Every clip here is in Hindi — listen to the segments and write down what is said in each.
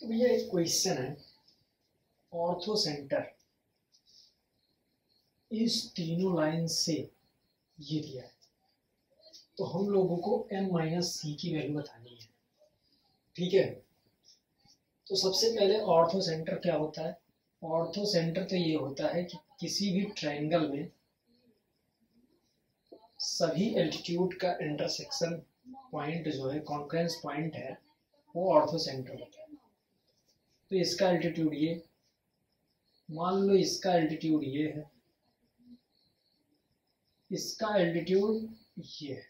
तो भैया एक क्वेश्चन है, ऑर्थो सेंटर इस तीनों लाइन से ये दिया है, तो हम लोगों को m माइनस सी की वैल्यू बतानी है। ठीक है, तो सबसे पहले ऑर्थो सेंटर क्या होता है? ऑर्थो सेंटर तो ये होता है कि किसी भी ट्रायंगल में सभी एल्टीट्यूड का इंटरसेक्शन पॉइंट जो है, कॉन्फ्रेंस पॉइंट है, वो ऑर्थो सेंटर होता है। तो इसका एल्टीट्यूड ये, मान लो इसका एल्टीट्यूड ये है, इसका एल्टीट्यूड ये है,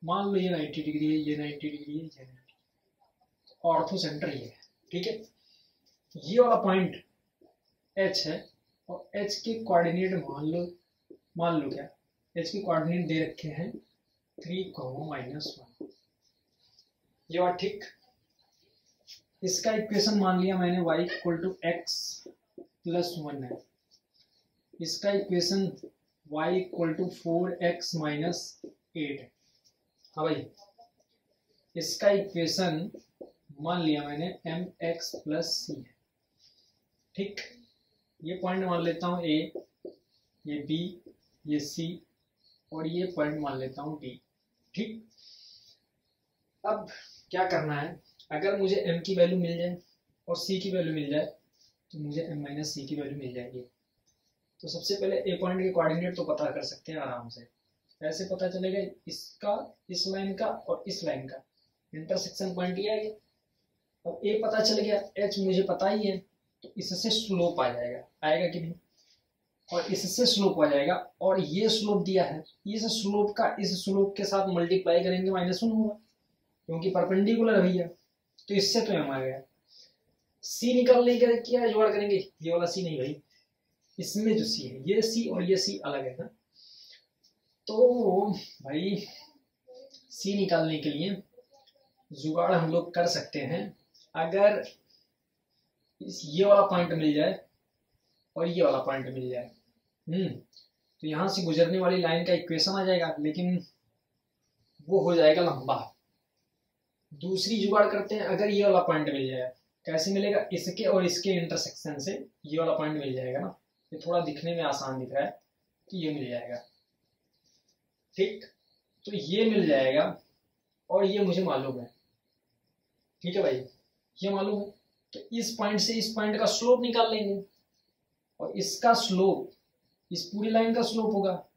मान लो ये 90 डिग्री है, ये 90 डिग्री है, ये 90 डिग्री। ऑर्थो सेंटर ये है। ठीक है, ये वाला पॉइंट H है और H के कोऑर्डिनेट मान लो क्या, H के कोऑर्डिनेट दे रखे हैं 3, -1। ये बात ठीक। इसका इक्वेशन मान लिया मैंने y = x + 1 है। इसका इक्वेशन y = 4x - 8 है। हाँ भाई, इसका इक्वेशन मान लिया मैंने mx + c है। ठीक, ये पॉइंट मान लेता हूँ a, ये b, ये c और ये पॉइंट मान लेता हूँ d। ठीक, अब क्या करना है, अगर मुझे m की वैल्यू मिल जाए और c की वैल्यू मिल जाए तो मुझे m - c की वैल्यू मिल जाएगी। तो सबसे पहले a पॉइंट के कोऑर्डिनेट तो पता कर सकते हैं आराम से। ऐसे पता चलेगा इसका, इस लाइन का और इस लाइन का इंटरसेक्शन पॉइंट ये है। अब a पता चल गया, h मुझे पता ही है, तो इससे स्लोप आ जाएगा, आएगा कि नहीं? और इससे स्लोप आ जाएगा, और ये स्लोप दिया है, इस स्लोप का इस स्लोप के साथ मल्टीप्लाई करेंगे -1 होगा, क्योंकि परपेंडिकुलर है भैया। तो इससे तो हम आ गया। सी निकालने के क्या जुगाड़ करेंगे? ये वाला सी नहीं भाई, इसमें जो सी है, ये सी और ये सी अलग है ना। तो भाई सी निकालने के लिए जुगाड़ हम लोग कर सकते हैं। अगर ये वाला पॉइंट मिल जाए और ये वाला पॉइंट मिल जाए, तो यहाँ से गुजरने वाली लाइन का इक्वेशन आ जाएगा, लेकिन वो हो जाएगा लंबा। दूसरी जुगाड़ करते हैं, अगर ये वाला पॉइंट मिल जाए, कैसे मिलेगा? इसके और इसके इंटरसेक्शन से ये वाला पॉइंट मिल जाएगा ना। ये थोड़ा दिखने में आसान दिख रहा है, तो ये मिल जाएगा। ठीक, तो ये मिल जाएगा और ये मुझे मालूम है। ठीक है भाई, ये मालूम है, तो इस पॉइंट से इस पॉइंट का स्लोप निकाल लेंगे, और इसका स्लोप इस पूरी लाइन का स्लोप होगा,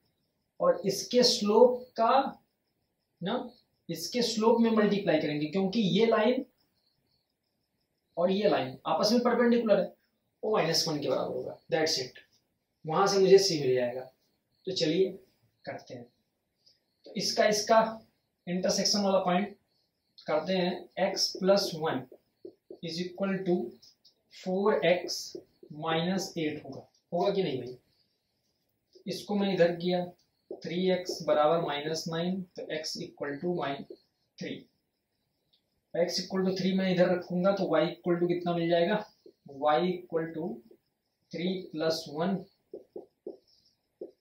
और इसके स्लोप का ना, इसके स्लोप में मल्टीप्लाई करेंगे, क्योंकि ये लाइन और ये लाइन आपस में परपेंडिकुलर है, वो -1 के बराबर होगा। That's it. वहां से मुझे सी मिल जाएगा। तो चलिए करते हैं। तो इसका इंटरसेक्शन वाला पॉइंट करते हैं। x + 1 = 4x - 8 होगा कि नहीं भाई? इसको मैं इधर किया, 3x = -9, तो x = -3। x = 3 मैं इधर रखूंगा, तो y = कितना मिल जाएगा? y = 3 + 1,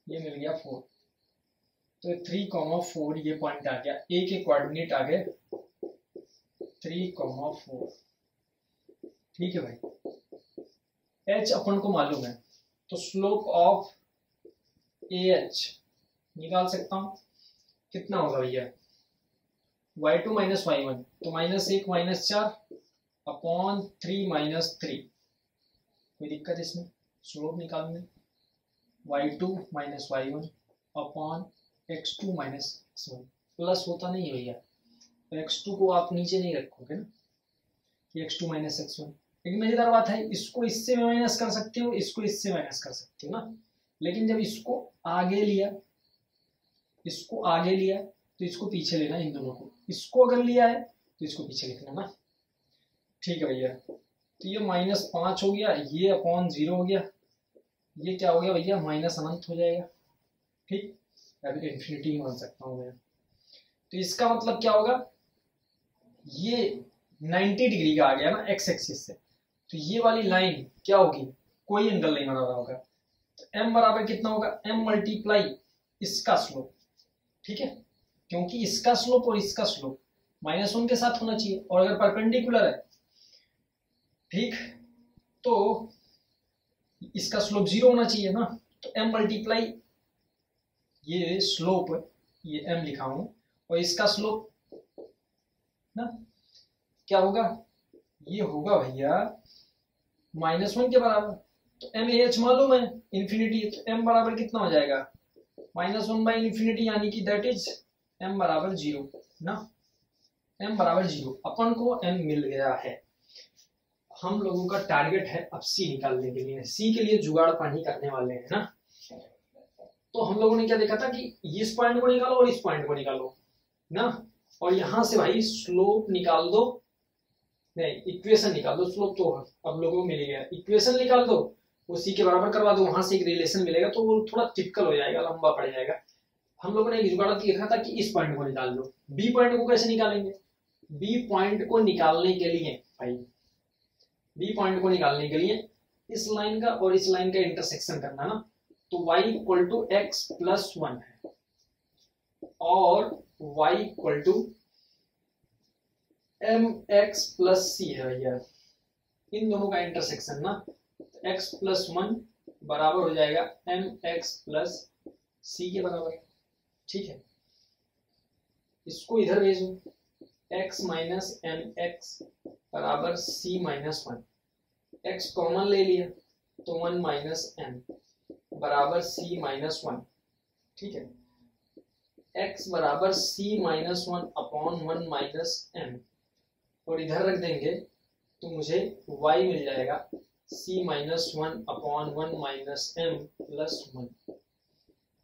ये मिल गया 4। तो 3, 4 ये पॉइंट आ गया। a के कोऑर्डिनेट आ गए 3, 4। ठीक है भाई, h अपन को मालूम है, तो स्लोप ऑफ AH निकाल सकता हूं। कितना होगा भैया? y2 - y1, तो -1 -4 अपॉन 3 - 3। कोई दिक्कत इसमें स्लोप निकालने? y2 - y1 upon x2 - x1। Plus होता नहीं है भैया, तो x2 को आप नीचे नहीं रखोगे ना, कि x2 - x1। लेकिन मजेदार बात है, इसको इससे माइनस कर सकते हो, इसको इससे माइनस कर सकते हो ना। लेकिन जब इसको आगे लिया, तो इसको पीछे लेना, इन दोनों को। इसको अगर लिया है तो इसको पीछे लिखना ना। ठीक है भैया, तो ये -5 हो गया, ये अपॉन 0 हो गया, ये क्या हो गया भैया? माइनस अनंत हो जाएगा। ठीक, अभी इन्फिनिटी मान सकता हूँ मैं। तो इसका मतलब क्या होगा? ये 90 डिग्री का आ गया ना x एक्सिस से, तो ये वाली लाइन क्या होगी? कोई एंगल नहीं बना रहा होगा। तो m बराबर कितना होगा? m × इसका स्लोप। ठीक है, क्योंकि इसका स्लोप और इसका स्लोप -1 के साथ होना चाहिए, और अगर परपेंडिकुलर है ठीक, तो इसका स्लोप 0 होना चाहिए ना, तो m मल्टीप्लाई ये स्लोप, ये m लिखा हूं, और इसका स्लोप ना क्या होगा, ये होगा भैया -1 के बराबर। तो m a h मालूम है इन्फिनिटी, तो m बराबर कितना हो जाएगा -1/∞, यानी कि दैट इज m बराबर 0 ना, m बराबर 0। अपन को m मिल गया है। हम लोगों का टारगेट है अब c निकालने के लिए, c के लिए जुगाड़ पानी करने वाले हैं ना। तो हम लोगों ने क्या देखा था कि इस पॉइंट को निकालो और इस पॉइंट को निकालो ना, और यहां से भाई स्लोप निकाल दो, नहीं इक्वेशन निकाल दो, स्लोप तो अब लोगों को मिल गया, इक्वेशन निकाल दो, वो सी के बराबर करवा दो, वहां से एक रिलेशन मिलेगा, तो वो थोड़ा टिपिकल हो जाएगा, लंबा पड़ जाएगा। हम लोगों ने एक जुगाड़ लिखा था कि इस पॉइंट को निकाल लो। बी पॉइंट को कैसे निकालेंगे, बी पॉइंट को निकालने के लिए भाई, बी पॉइंट को निकालने के लिए इस लाइन का और इस लाइन का इंटरसेक्शन करना ना, तो y equal to x plus 1 है और y equal to m x plus c है भैया, इन दोनों का इंटरसेक्शन ना, x प्लस 1 बराबर हो जाएगा एम एक्स प्लस सी के बराबर। ठीक है, इसको इधर भेजो, x माइनस एम एक्स बराबर सी माइनस 1, x कॉमन ले लिया तो 1 माइनस एम बराबर सी माइनस 1। ठीक है, x बराबर सी माइनस 1 अपॉन 1 माइनस एम, और इधर रख देंगे तो मुझे y मिल जाएगा c minus 1 upon 1 minus M plus 1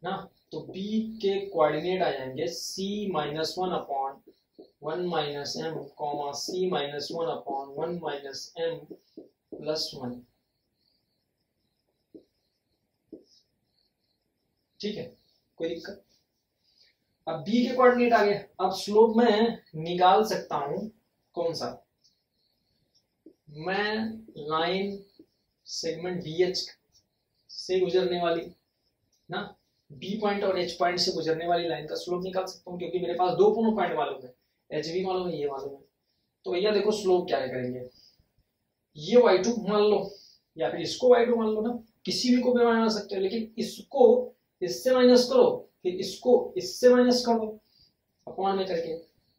ना। तो b के कोऑर्डिनेट आ जाएंगे c minus 1 upon 1 minus M comma c minus 1 upon 1 minus M plus 1। ठीक है, कोई दिक्कत। अब b के कोऑर्डिनेट आ गए, अब स्लोप में निकाल सकता हूं कौन सा, मैं लाइन सेगमेंट BH से गुजरने वाली ना, B पॉइंट और H पॉइंट से गुजरने वाली लाइन का स्लोप निकाल सकता हूं, क्योंकि मेरे पास दो पॉइंट मालूम है, H भी मालूम है, ये मालूम है। तो भैया देखो स्लोप क्या करेंगे, ये y2 मान लो या फिर इसको y2 मान लो ना, किसी भी को भी मान सकते हो, लेकिन इसको इससे माइनस करो, फिर इसको इससे माइनस कर दो अपॉन में करके,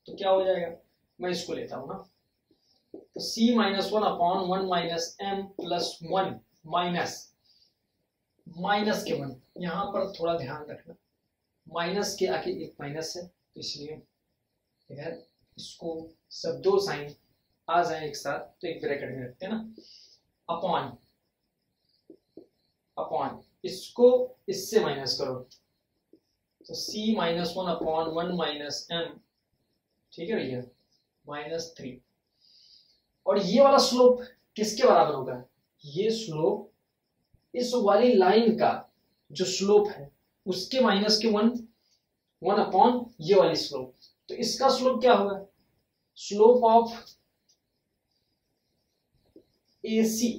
तो क्या हो जाएगा, मैं इसको लेता हूं ना, तो c minus 1 upon 1 minus M plus 1 minus minus के 1, यहां पर थोड़ा ध्यान रखना, माइनस के आगे एक माइनस है, तो इसलिए इधर इसको सब दो साइन आ जाए एक साथ, तो एक ब्रैकेट में रखते हैं ना, अपॉन अपॉन इसको इससे माइनस करो, तो c minus 1 upon 1 minus M, ठीक है भैया, माइनस 3। और ये वाला स्लोप किसके बराबर होगा, ये स्लोप इस वाली लाइन का जो स्लोप है उसके माइनस के 1 अपॉन ये वाली स्लोप, तो इसका स्लोप क्या होगा, स्लोप ऑफ AC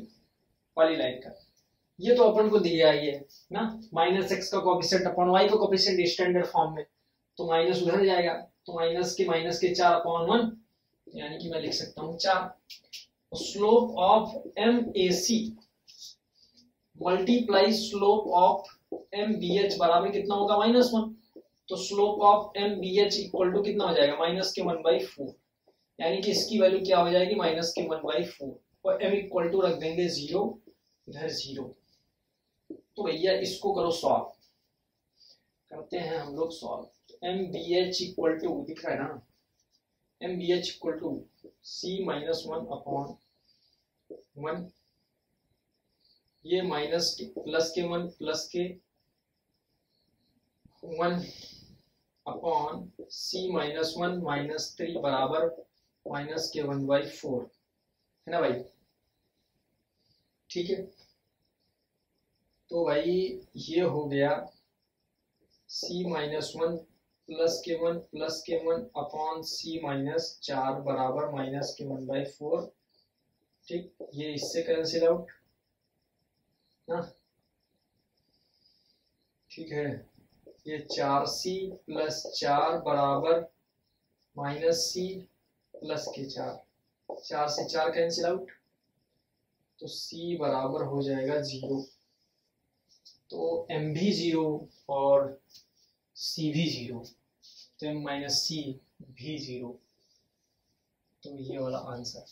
वाली लाइन का, ये तो अपन को दिया ही है ना, -x का कोएफिशिएंट अपॉन y का कोएफिशिएंट स्टैंडर्ड फॉर्म में, तो माइनस उधर जाएगा, तो माइनस के 4 अपॉन 1, यानी कि मैं लिख सकता हूं 4। Slope of MAC multiply slope of MBH बराबर कितना होगा, -1, तो slope of MBH equal to कितना हो जाएगा, -1/4, यानी कि इसकी वैल्यू क्या हो जाएगी, -1/4, और m इक्वल टू रख देंगे 0, इधर 0। तो भैया इसको करो सॉल्व, करते हैं हम लोग सॉल्व। MBH इक्वल टू दिख रहा है ना, MBH equal to c minus 1 upon 1, ये माइनस के प्लस के 1 प्लस के 1 अपॉन c माइनस 1 माइनस 3 बराबर माइनस के 1/4 है ना भाई। ठीक है, तो भाई ये हो गया c माइनस 1 प्लस के 1 प्लस के 1 अपॉन c माइनस 4 बराबर माइनस के 1/4। ठीक, ये इससे कैंसिल आउट ना, ठीक है, ये 4c प्लस 4 बराबर माइनस c प्लस के 4, 4 से 4 कैंसिल आउट, तो c बराबर हो जाएगा 0, तो m भी 0 और c भी 0, तो m माइनस सी भी 0, तो ये वाला आंसर।